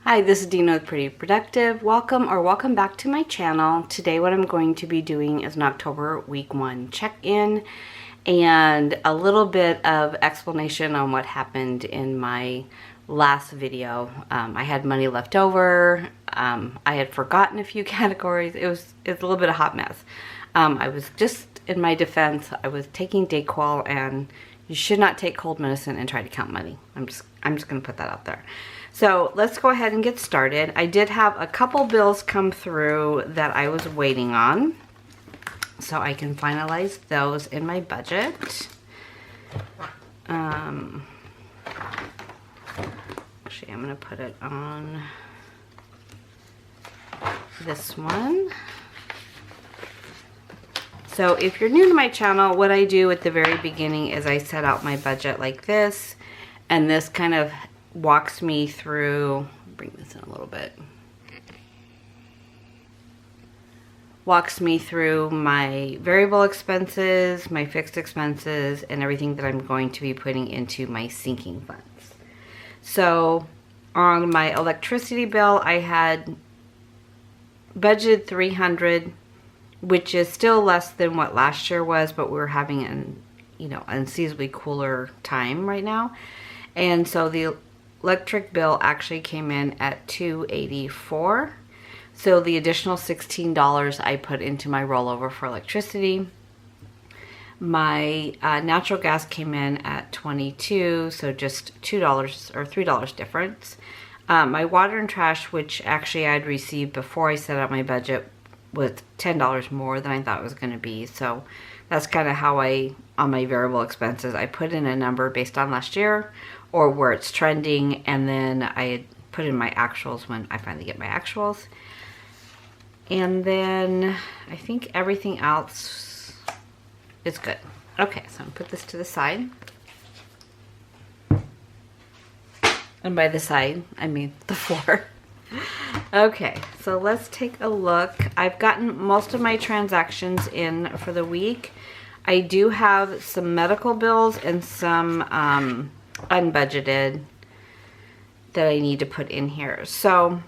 Hi, this is Dina with Pretty Productive. Welcome back to my channel. Today what I'm going to be doing is an October week 1 check-in and a little bit of explanation on what happened in my last video. I had money left over. I had forgotten a few categories. It's a little bit of a hot mess. I was just, in my defense, I was taking Dayquil, and you should not take cold medicine and try to count money. I'm just gonna put that out there. So let's go ahead and get started. I did have a couple bills come through that I was waiting on, so I can finalize those in my budget. Actually, I'm gonna put it on this one. So if you're new to my channel, what I do at the very beginning is I set out my budget like this, and this kind of walks me through, bring this in a little bit, walks me through my variable expenses, my fixed expenses, and everything that I'm going to be putting into my sinking funds. So on my electricity bill, I had budgeted $300, which is still less than what last year was, but we're having an unseasonably cooler time right now. And so the electric bill actually came in at $284. So the additional $16 I put into my rollover for electricity. My natural gas came in at $22, so just $2 or $3 difference. My water and trash, which actually I'd received before I set up my budget, was $10 more than I thought it was going to be. So that's kind of how on my variable expenses, I put in a number based on last year or where it's trending, and then I put in my actuals when I finally get my actuals. And then I think everything else is good. Okay, so I'm gonna put this to the side. And by the side, I mean the floor. Okay, so let's take a look. I've gotten most of my transactions in for the week. I do have some medical bills and some unbudgeted that I need to put in here. So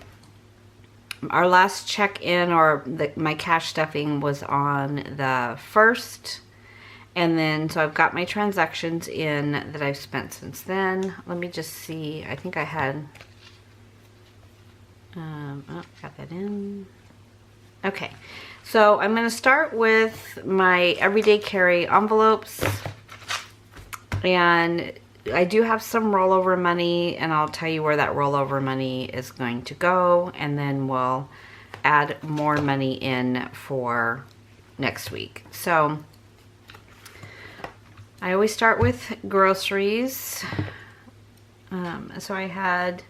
our last check-in, or my cash stuffing, was on the 1st. And then, so I've got my transactions in that I've spent since then. Let me just see. I think I had... got that in. Okay, so I'm going to start with my everyday carry envelopes, and I do have some rollover money, and I'll tell you where that rollover money is going to go, and then we'll add more money in for next week. So I always start with groceries. So I had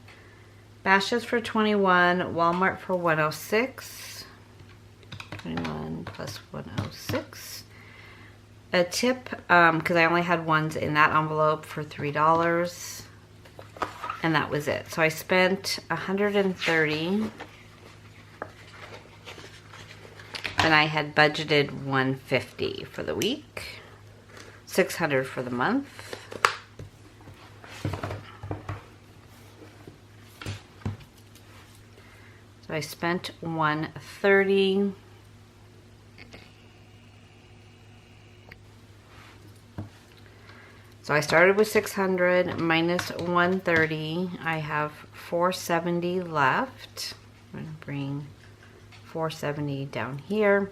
Bashas' for $21, Walmart for $106, 21 plus 106. A tip, because I only had ones in that envelope, for $3, and that was it. So I spent $130, and I had budgeted $150 for the week, $600 for the month. So I spent $130. So I started with $600 minus $130. I have $470 left. I'm going to bring $470 down here.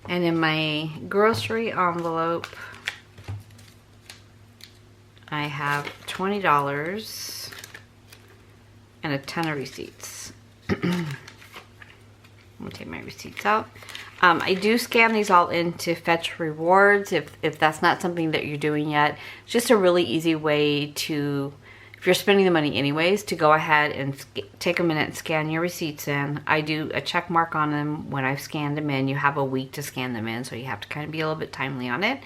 And in my grocery envelope, I have $20 and a ton of receipts. I'm gonna take my receipts out. I do scan these all in to fetch rewards if that's not something that you're doing yet. It's just a really easy way to, if you're spending the money anyways, to go ahead and take a minute and scan your receipts in. I do a check mark on them when I've scanned them in. You have a week to scan them in, so you have to kind of be a little bit timely on it.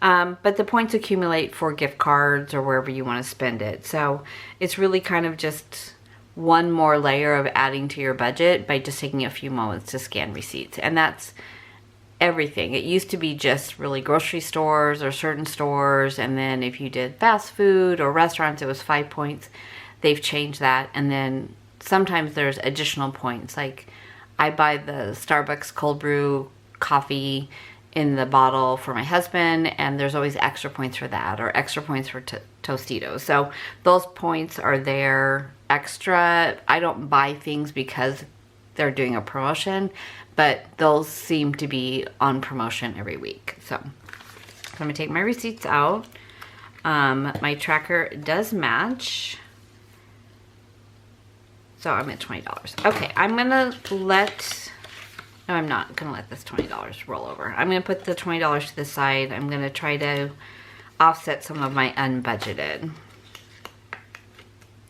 But the points accumulate for gift cards or wherever you want to spend it. So it's really kind of just one more layer of adding to your budget by just taking a few moments to scan receipts. And that's everything. It used to be just really grocery stores or certain stores, and then if you did fast food or restaurants, it was 5 points. they've changed that. And then sometimes there's additional points. Like I buy the Starbucks cold brew coffee in the bottle for my husband, and there's always extra points for that, or extra points for Tostitos. So those points are there extra. I don't buy things because they're doing a promotion, but those seem to be on promotion every week. So I'm gonna take my receipts out. My tracker does match. So I'm at $20. Okay, I'm gonna let, no, I'm not gonna let this $20 roll over. I'm gonna put the $20 to the side. I'm gonna try to offset some of my unbudgeted.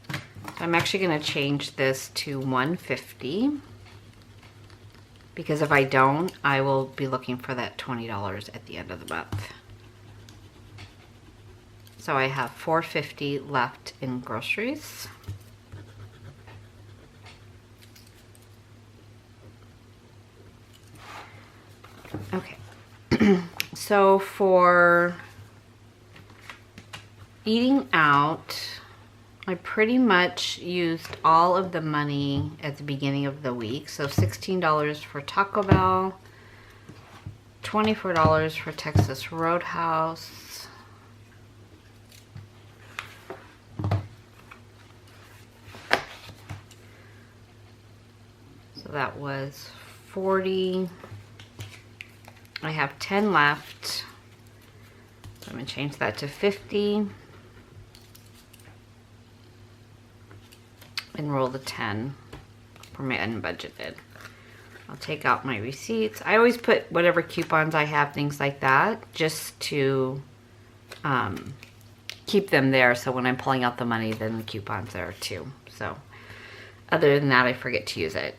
So I'm actually gonna change this to $150, because if I don't, I will be looking for that $20 at the end of the month. So I have $4.50 left in groceries. Okay, so for eating out, I pretty much used all of the money at the beginning of the week. So $16 for Taco Bell, $24 for Texas Roadhouse, so that was 40. I have 10 left, so I'm going to change that to 50 and roll the 10 for my unbudgeted. I'll take out my receipts. I always put whatever coupons I have, things like that, just to keep them there, so when I'm pulling out the money, then the coupon's there too. So other than that, I forget to use it.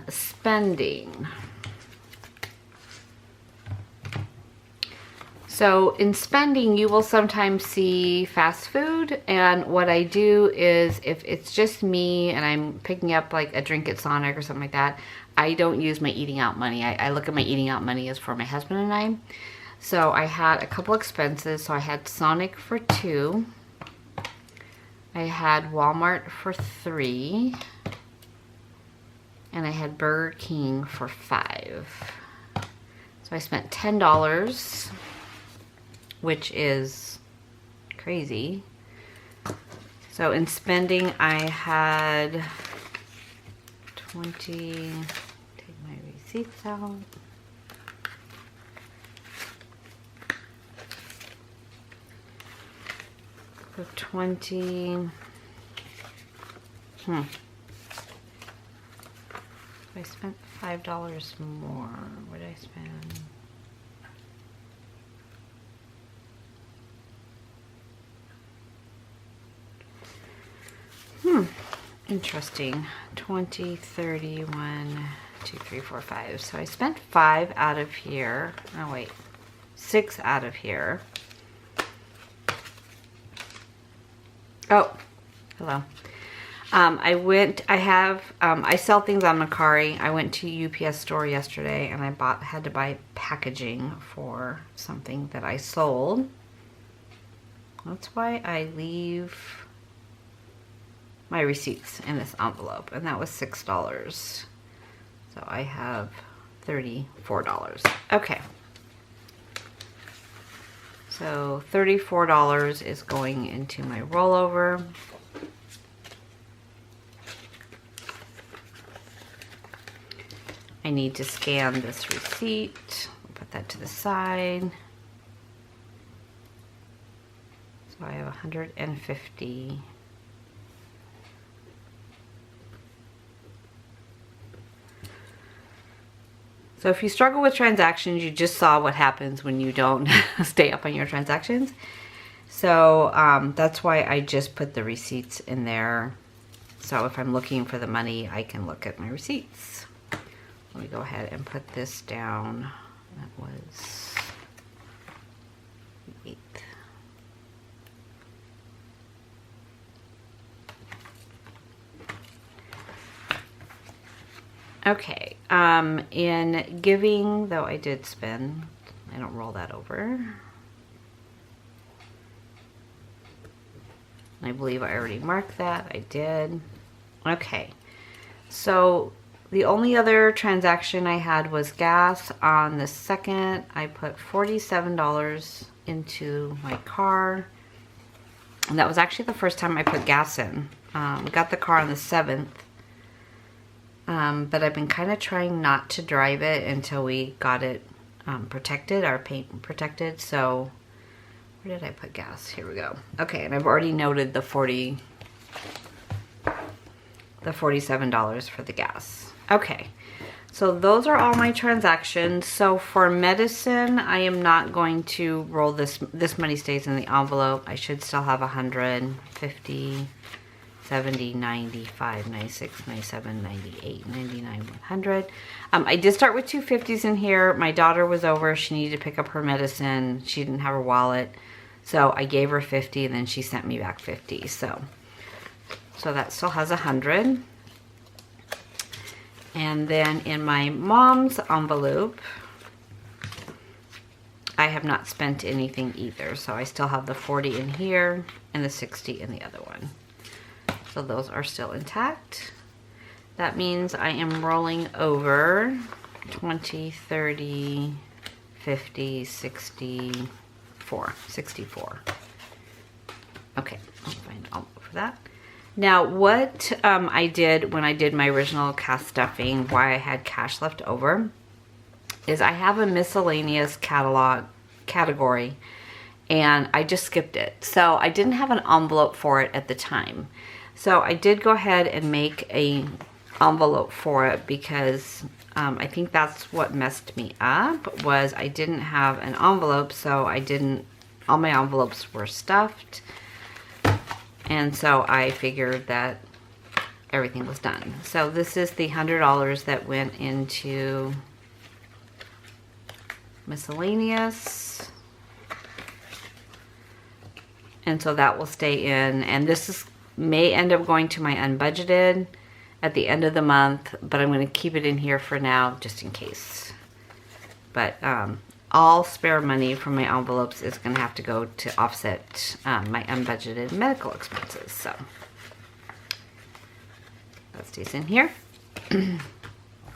Spending. So in spending, you will sometimes see fast food, and what I do is, if it's just me and I'm picking up like a drink at Sonic or something like that, I don't use my eating out money. I look at my eating out money as for my husband and I. So I had a couple expenses. So I had Sonic for 2. I had Walmart for 3. And I had Burger King for 5. So I spent $10. Which is crazy. So in spending, I had 20, take my receipts out. For 20, I spent $5 more. What did I spend? Interesting. 20, 30, 1, 2, 3, 4, 5. So I spent 5 out of here. Oh wait, 6 out of here. Oh, hello. I sell things on Mercari. I went to UPS store yesterday and I had to buy packaging for something that I sold. That's why I leave my receipts in this envelope, and that was $6. So I have $34. Okay. So $34 is going into my rollover. I need to scan this receipt. I'll put that to the side. So I have 150. So if you struggle with transactions, you just saw what happens when you don't stay up on your transactions. So that's why I just put the receipts in there. So if I'm looking for the money, I can look at my receipts. Let me go ahead and put this down. That was the 8th. Okay, in giving, though I did spend, I don't roll that over. I believe I already marked that. I did. Okay. So the only other transaction I had was gas. On the 2nd, I put $47 into my car. And that was actually the first time I put gas in. Got the car on the 7th. But I've been kind of trying not to drive it until we got it protected, our paint protected. So where did I put gas? Here we go. Okay, and I've already noted the $47 for the gas. Okay, so those are all my transactions. So for medicine, I am not going to roll this. This money stays in the envelope. I should still have 150, 70, 95, 96, 97, 98, 99, 100. I did start with 250s in here. My daughter was over. She needed to pick up her medicine. She didn't have her wallet. So I gave her 50 and then she sent me back 50. So that still has 100. And then in my mom's envelope, I have not spent anything either. So I still have the 40 in here and the 60 in the other one. So those are still intact. That means I am rolling over 20, 30, 50, 64. Okay, I'll find an envelope for that. Now, what I did when I did my original cast stuffing, why I had cash left over, is I have a miscellaneous category, and I just skipped it. So I didn't have an envelope for it at the time. So I did go ahead and make a envelope for it because I think that's what messed me up, was I didn't have an envelope, so all my envelopes were stuffed. And so I figured that everything was done. So this is the $100 that went into miscellaneous. And so that will stay in. And this may end up going to my unbudgeted at the end of the month, but I'm going to keep it in here for now just in case. But all spare money from my envelopes is going to have to go to offset my unbudgeted medical expenses. So that stays in here.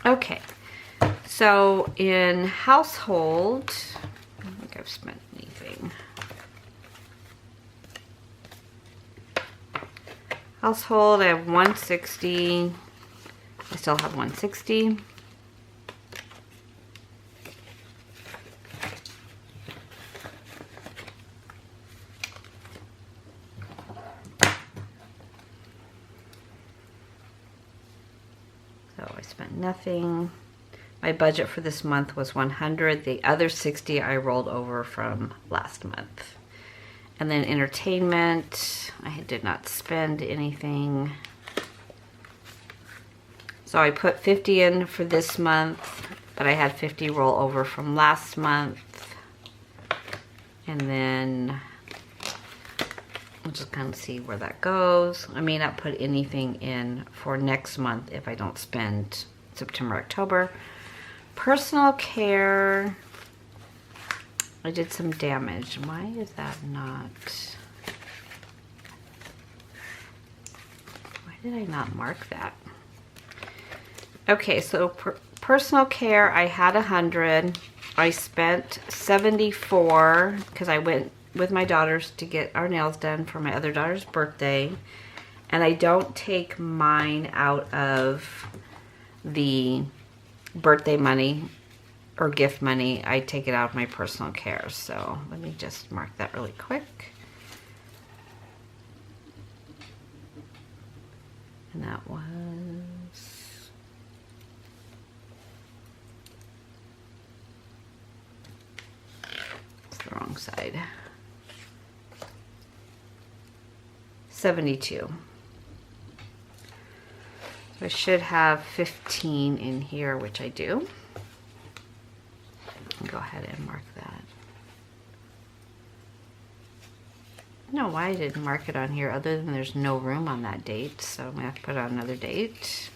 Okay, so in household, I don't think I've spent anything. Household, I have 160. I still have 160. So I spent nothing. My budget for this month was 100. The other 60 I rolled over from last month. And then entertainment, I did not spend anything. So I put 50 in for this month, but I had 50 roll over from last month. And then we'll just kind of see where that goes. I may not put anything in for next month if I don't spend September, October. Personal care, I did some damage. Why is that not? Why did I not mark that? Okay, so personal care, I had 100. I spent 74 because I went with my daughters to get our nails done for my other daughter's birthday. And I don't take mine out of the birthday money or gift money. I take it out of my personal care. So let me just mark that really quick. And that was, it's the wrong side. 72. So I should have 15 in here, which I do. Go ahead and mark that. I don't know why I didn't mark it on here other than there's no room on that date, so I'm gonna have to put on another date.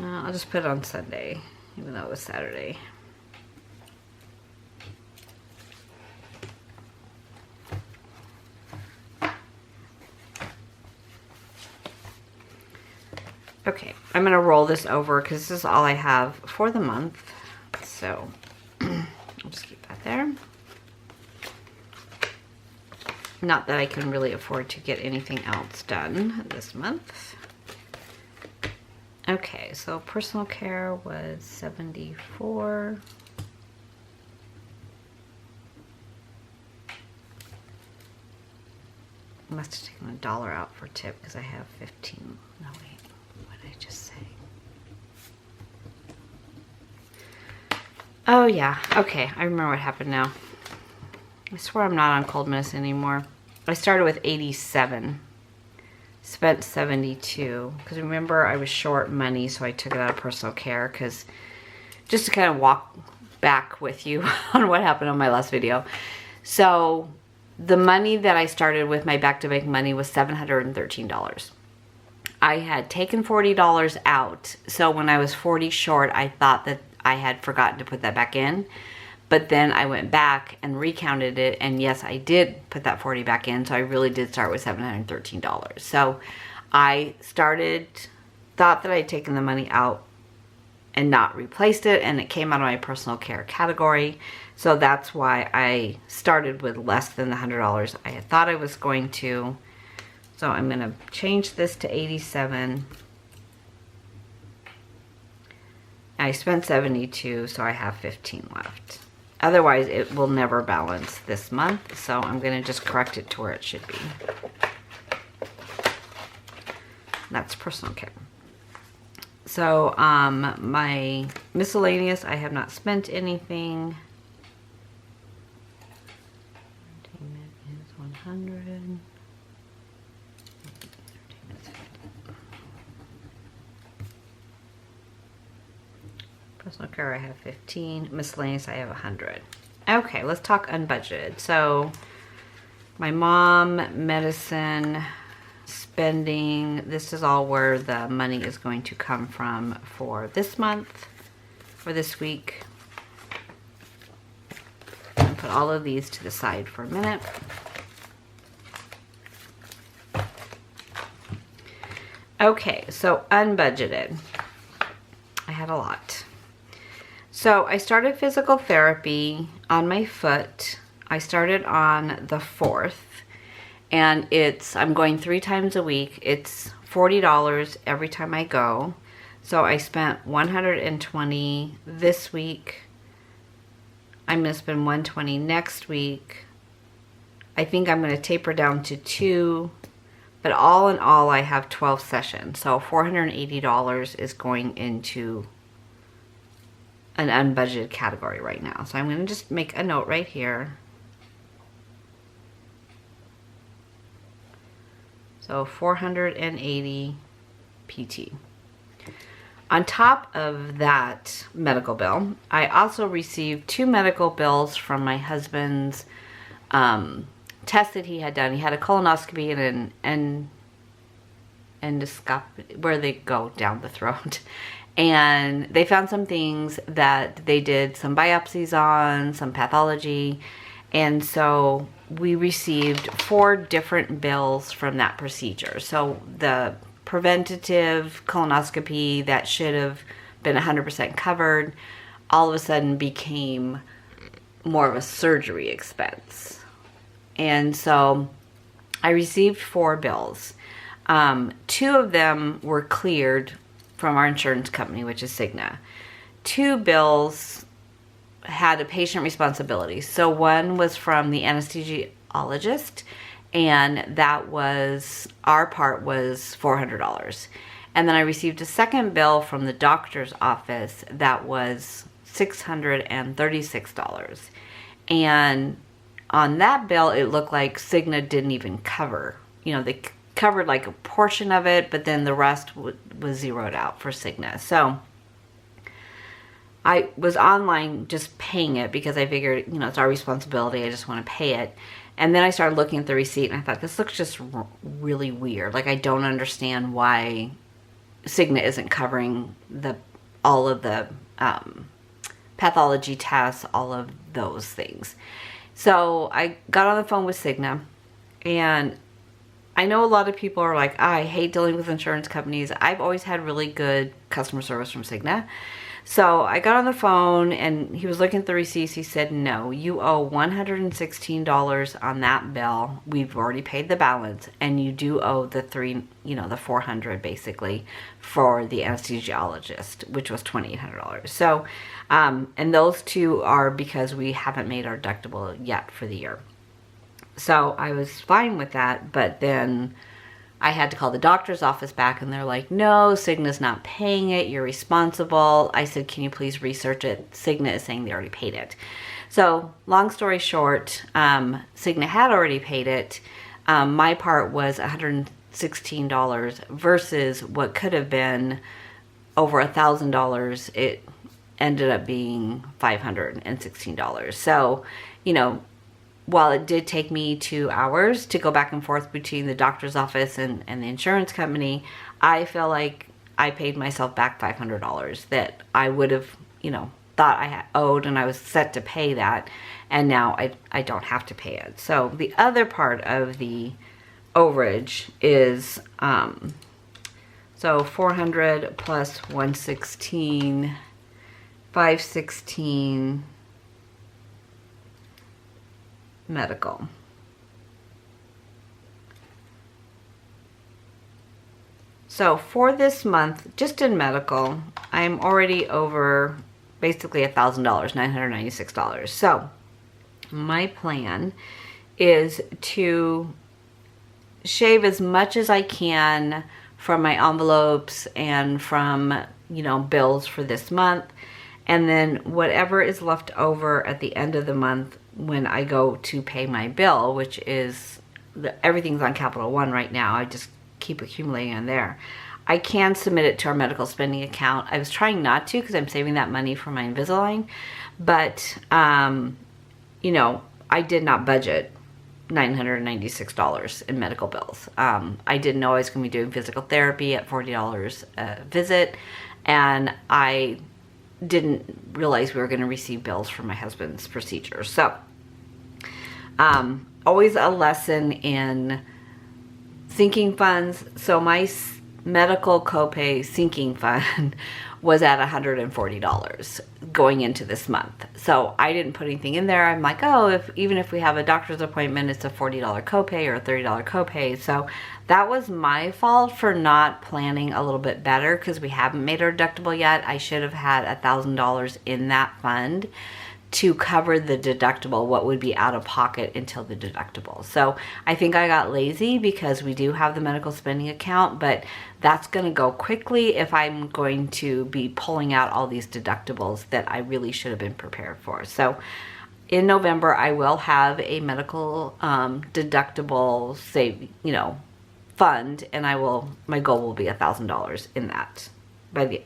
I'll just put it on Sunday, even though it was Saturday. I'm going to roll this over because this is all I have for the month. So I'll just keep that there. Not that I can really afford to get anything else done this month. Okay, so personal care was $74. I must have taken $1 out for tip because I have 15. No, wait, what did I just say? Oh yeah, okay, I remember what happened now. I swear I'm not on cold medicine anymore. I started with 87, spent 72, because remember I was short money, so I took it out of personal care, because just to kind of walk back with you on what happened on my last video. So the money that I started with, my back-to-bank money, was $713. I had taken $40 out, so when I was 40 short, I thought that I had forgotten to put that back in. But then I went back and recounted it, and yes, I did put that 40 back in, so I really did start with $713. So I thought that I'd taken the money out and not replaced it, and it came out of my personal care category. So that's why I started with less than the $100 I had thought I was going to. So I'm going to change this to 87. I spent 72, so I have 15 left. Otherwise, it will never balance this month, so I'm going to just correct it to where it should be. That's personal care. So, my miscellaneous, I have not spent anything. Entertainment is 100. Personal care, I have 15. Miscellaneous, I have 100. Okay, let's talk unbudgeted. So, my mom, medicine, spending, this is all where the money is going to come from for this month, for this week. I'll put all of these to the side for a minute. Okay, so unbudgeted. I had a lot. So I started physical therapy on my foot. I started on the 4th, and I'm going 3 times a week. It's $40 every time I go. So I spent $120 this week. I'm going to spend $120 next week. I think I'm going to taper down to 2, but all in all I have 12 sessions. So $480 is going into an unbudgeted category right now. So I'm going to just make a note right here. So 480 PT. On top of that medical bill, I also received 2 medical bills from my husband's test that he had done. He had a colonoscopy and an endoscopy, where they go down the throat. And they found some things that they did some biopsies on, some pathology. And so we received 4 different bills from that procedure. So the preventative colonoscopy that should have been 100% covered all of a sudden became more of a surgery expense. And so I received 4 bills. 2 of them were cleared from our insurance company, which is Cigna. 2 bills had a patient responsibility. So one was from the anesthesiologist, and that was, our part was $400. And then I received a second bill from the doctor's office that was $636. And on that bill, it looked like Cigna didn't even cover. You know, they covered like a portion of it, but then the rest was zeroed out for Cigna. So I was online just paying it because I figured, you know, it's our responsibility. I just want to pay it. And then I started looking at the receipt, and I thought, this looks just really weird. Like, I don't understand why Cigna isn't covering all of the pathology tests, all of those things. So I got on the phone with Cigna, and I know a lot of people are like, I hate dealing with insurance companies. I've always had really good customer service from Cigna. So I got on the phone and he was looking at the receipts. He said, no, you owe $116 on that bill. We've already paid the balance, and you do owe the the $400 basically for the anesthesiologist, which was $2,800. So, and those two are because we haven't made our deductible yet for the year. So I was fine with that, but then I had to call the doctor's office back, and they're like, no, Cigna's not paying it. You're responsible. I said, can you please research it? Cigna is saying they already paid it. So long story short, Cigna had already paid it. My part was $116 versus what could have been over $1,000. It ended up being $516. So, while it did take me 2 hours to go back and forth between the doctor's office and the insurance company, I feel like I paid myself back $500 that I would have, thought I had owed, and I was set to pay that, and now I don't have to pay it. So the other part of the overage is, so 400 plus 116, 516, medical. So for this month, just in medical, I'm already over basically $1,000, $996. So my plan is to shave as much as I can from my envelopes and from, bills for this month. And then whatever is left over at the end of the month when I go to pay my bill, which is, everything's on Capital One right now. I just keep accumulating on there. I can submit it to our medical spending account. I was trying not to because I'm saving that money for my Invisalign. But, I did not budget $996 in medical bills. I didn't know I was going to be doing physical therapy at $40 a visit. And I didn't realize we were going to receive bills for my husband's procedure. So, always a lesson in sinking funds. So my medical copay sinking fund was at $140 going into this month. So I didn't put anything in there. I'm like, oh, even if we have a doctor's appointment, it's a $40 copay or a $30 copay. So that was my fault for not planning a little bit better because we haven't made our deductible yet. I should have had $1,000 in that fund to cover the deductible, what would be out of pocket until the deductible. So I think I got lazy because we do have the medical spending account, but that's going to go quickly if I'm going to be pulling out all these deductibles that I really should have been prepared for. So in November, I will have a medical deductible fund, and my goal will be $1,000 in that. By the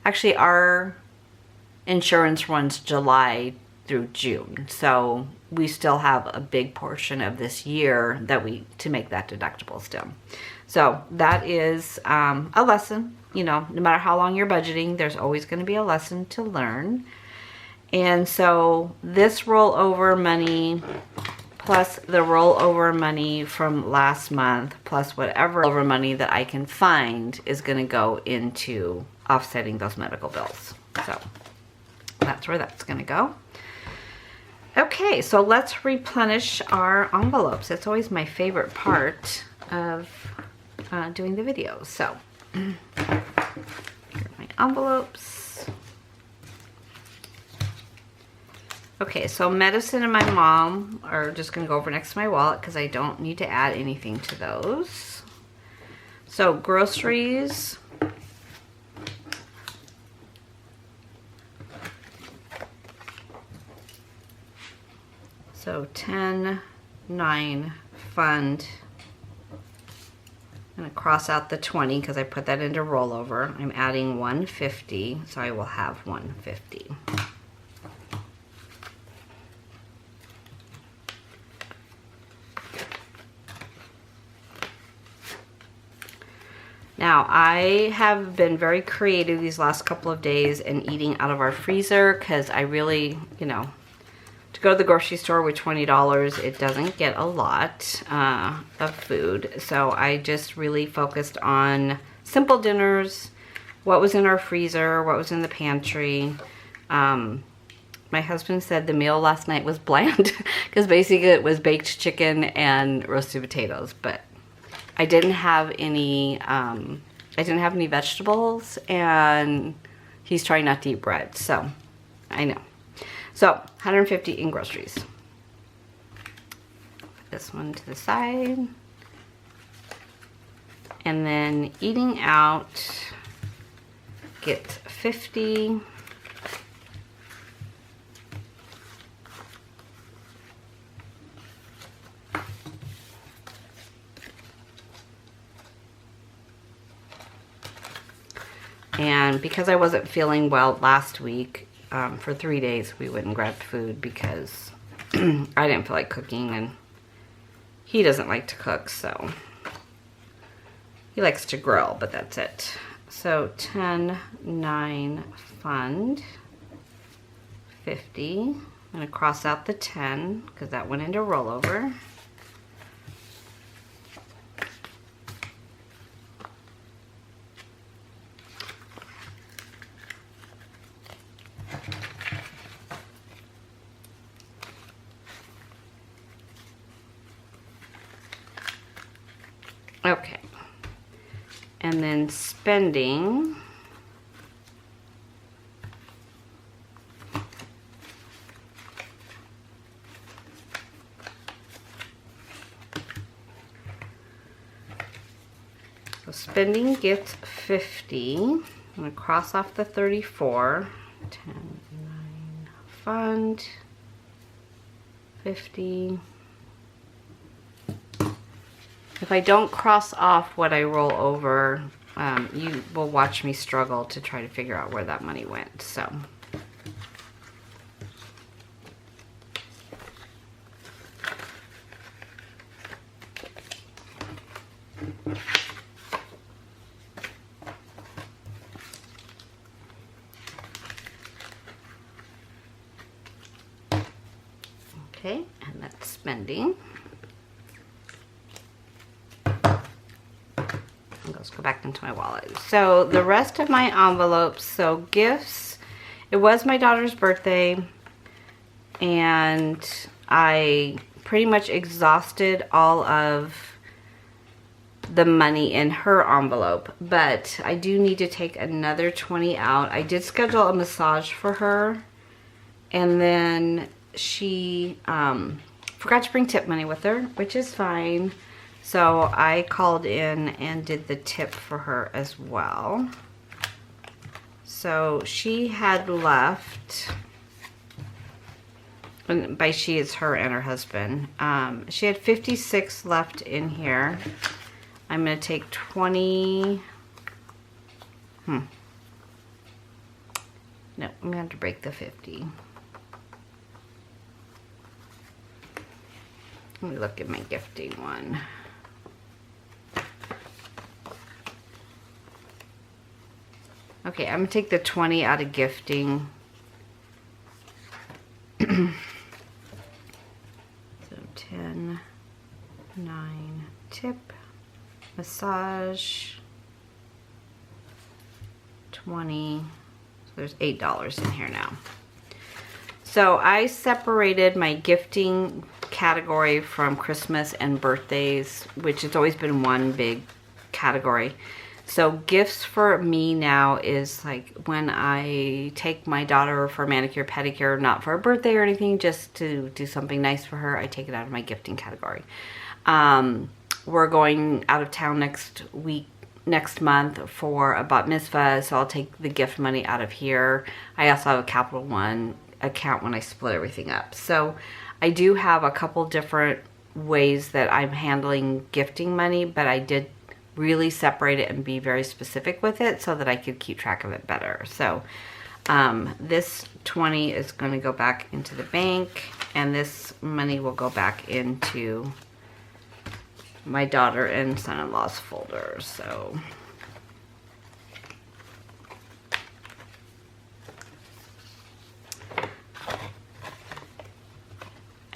actually, our insurance runs July through June, so we still have a big portion of this year to make that deductible still. So that is a lesson. No matter how long you're budgeting, there's always going to be a lesson to learn. And so this rollover money plus the rollover money from last month plus whatever rollover money that I can find is going to go into offsetting those medical bills. So that's where that's going to go. Okay, so let's replenish our envelopes. It's always my favorite part of doing the videos. So here are my envelopes. Okay, so medicine and my mom are just going to go over next to my wallet because I don't need to add anything to those. So groceries. So 10, 9, fund. I'm going to cross out the 20 because I put that into rollover. I'm adding 150, so I will have 150. Now, I have been very creative these last couple of days in eating out of our freezer because I really, to go to the grocery store with $20, it doesn't get a lot of food. So I just really focused on simple dinners, what was in our freezer, what was in the pantry. My husband said the meal last night was bland because basically it was baked chicken and roasted potatoes, but I didn't have any vegetables, and he's trying not to eat bread, so I know. So 150 in groceries. Put this one to the side. And then eating out gets 50. And because I wasn't feeling well last week, for 3 days we wouldn't grab food because I didn't feel like cooking, and he doesn't like to cook, so he likes to grill, but that's it. So 10, 9, fund, 50. I'm gonna cross out the 10 because that went into rollover. Okay, and then spending, so spending gets 50. I'm going to cross off the 34, 10, 9, fund, 50. If I don't cross off what I roll over, you will watch me struggle to try to figure out where that money went. So, okay, and that's spending. Let's go back into my wallet. So the rest of my envelopes, so gifts, it was my daughter's birthday, and I pretty much exhausted all of the money in her envelope, but I do need to take another 20 out. I did schedule a massage for her, and then she forgot to bring tip money with her, which is fine. So I called in and did the tip for her as well. So she had left, and by she it's her and her husband. She had 56 left in here. I'm gonna take 20. No, I'm gonna have to break the 50. Let me look at my gifting one. Okay, I'm gonna take the 20 out of gifting. So 10, 9, tip, massage, 20. So there's $8 in here now. So I separated my gifting category from Christmas and birthdays, which has always been one big category. So gifts for me now is like when I take my daughter for manicure, pedicure, not for a birthday or anything, just to do something nice for her, I take it out of my gifting category. We're going out of town next month for a bat mitzvah, so I'll take the gift money out of here. I also have a Capital One account when I split everything up. So I do have a couple different ways that I'm handling gifting money, but I did really separate it and be very specific with it so that I could keep track of it better. So this 20 is going to go back into the bank, and this money will go back into my daughter and son-in-law's folder. So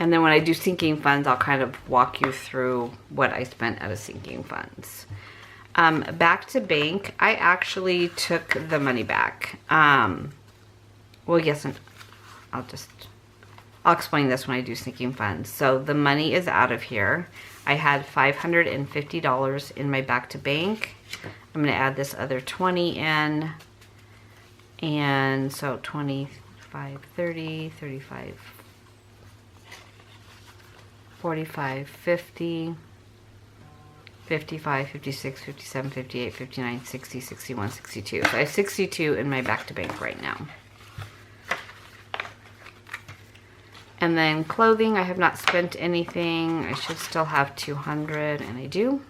And then when I do sinking funds, I'll kind of walk you through what I spent out of sinking funds. Back to bank, I actually took the money back. Well, yes, and I'll explain this when I do sinking funds. So the money is out of here. I had $550 in my back to bank. I'm going to add this other 20 in. And so 25, 30, 35, 45, 50, 55, 56, 57, 58, 59, 60, 61, 62. So I have 62 in my back to bank right now. And then clothing, I have not spent anything. I should still have 200, and I do.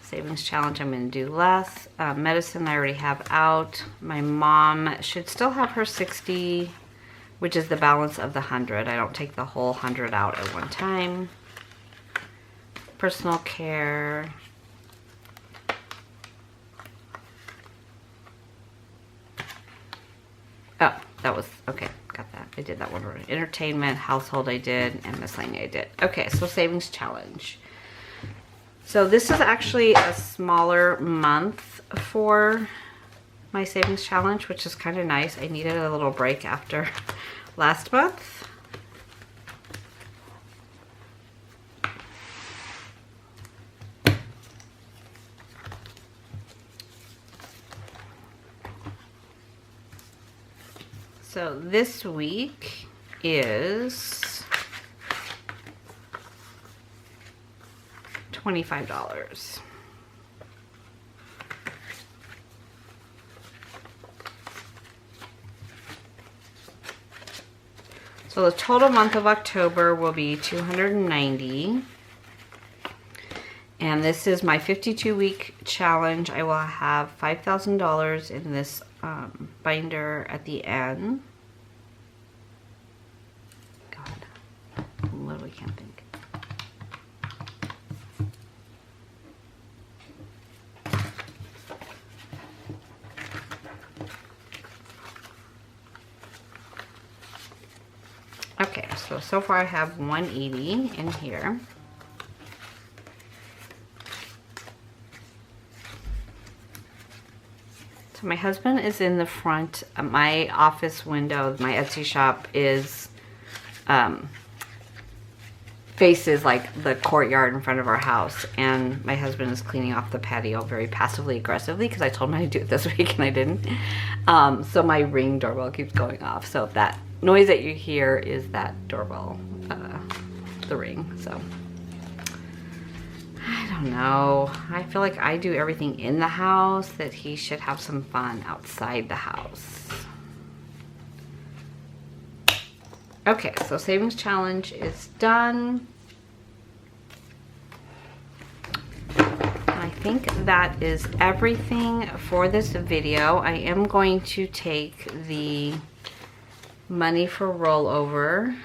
Savings challenge, I'm going to do less. Medicine, I already have out. My mom should still have her 60, which is the balance of the 100. I don't take the whole 100 out at one time. Personal care. Oh, that was, okay, got that. I did that one already. Entertainment, household I did, and miscellaneous I did. Okay, so savings challenge. So this is actually a smaller month for my savings challenge, which is kind of nice. I needed a little break after last month. So this week is $25. So the total month of October will be $290. And this is my 52-week challenge. I will have $5,000 in this binder at the end. God, I literally can't think. Okay, so far I have 180 in here. So my husband is in the front. My office window, my Etsy shop is faces like the courtyard in front of our house, and my husband is cleaning off the patio very passively aggressively because I told him I'd do it this week and I didn't. So my Ring doorbell keeps going off. So that noise that you hear is that doorbell, the Ring. So I don't know. I feel like I do everything in the house, that he should have some fun outside the house. Okay, so savings challenge is done. I think that is everything for this video. I am going to take the money for rollover.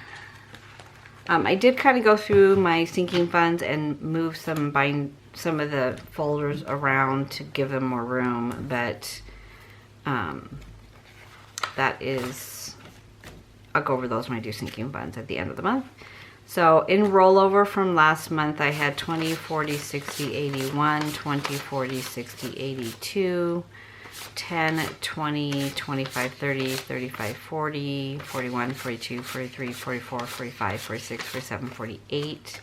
I did kind of go through my sinking funds and move some of the folders around to give them more room, but that is, I'll go over those when I do sinking funds at the end of the month. So in rollover from last month, I had 20, 40, 60, 81, 20, 40, 60, 82, 10, 20, 25, 30, 35, 40, 41, 42, 43, 44, 45, 46, 47, 48.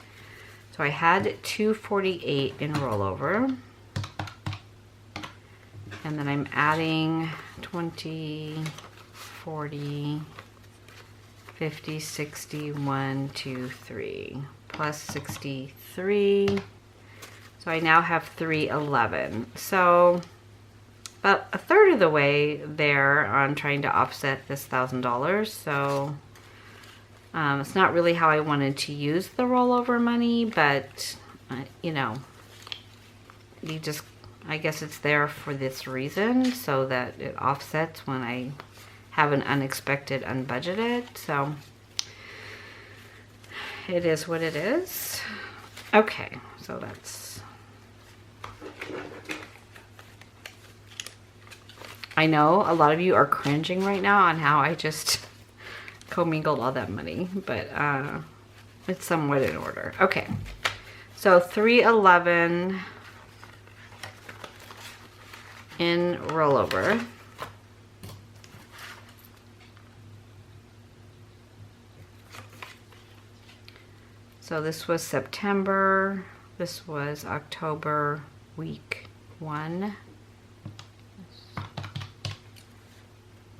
So I had 248 in rollover. And then I'm adding 20, 40, 50, 60, 1, 2, 3, plus 63. So I now have 311. So about a third of the way there on trying to offset this $1,000. So it's not really how I wanted to use the rollover money, but you know, you just, I guess it's there for this reason, so that it offsets when I have an unexpected unbudgeted. So it is what it is. Okay, so that's, I know a lot of you are cringing right now on how I just commingled all that money, but it's somewhat in order. Okay, so $311 in rollover. So this was September, this was October, week 1.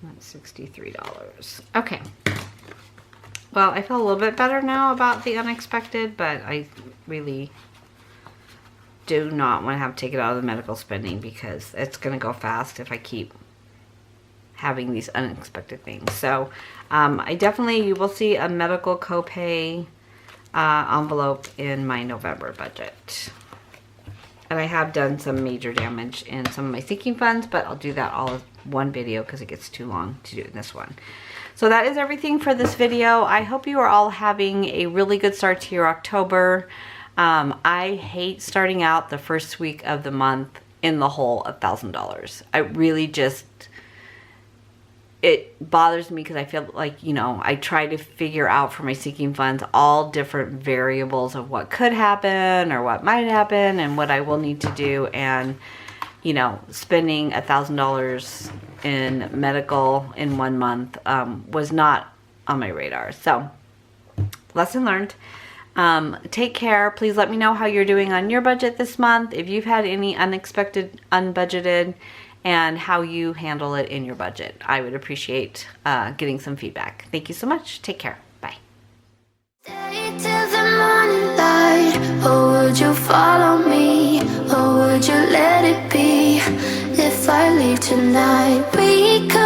That's $63. Okay. Well, I feel a little bit better now about the unexpected, but I really do not want to have to take it out of the medical spending because it's going to go fast if I keep having these unexpected things. So you will see a medical copay envelope in my November budget. And I have done some major damage in some of my sinking funds, but I'll do that all in one video because it gets too long to do in this one. So that is everything for this video. I hope you are all having a really good start to your October. I hate starting out the first week of the month in the hole of $1,000. I really just, it bothers me because I feel like, you know, I try to figure out for my sinking funds all different variables of what could happen or what might happen and what I will need to do. And, you know, spending $1,000 in medical in 1 month was not on my radar. So, lesson learned. Take care. Please let me know how you're doing on your budget this month. If you've had any unexpected, unbudgeted, and how you handle it in your budget. I would appreciate getting some feedback. Thank you so much. Take care. Bye. Stay till the morning light, or would you follow me, or would you let it be? If I leave tonight, we could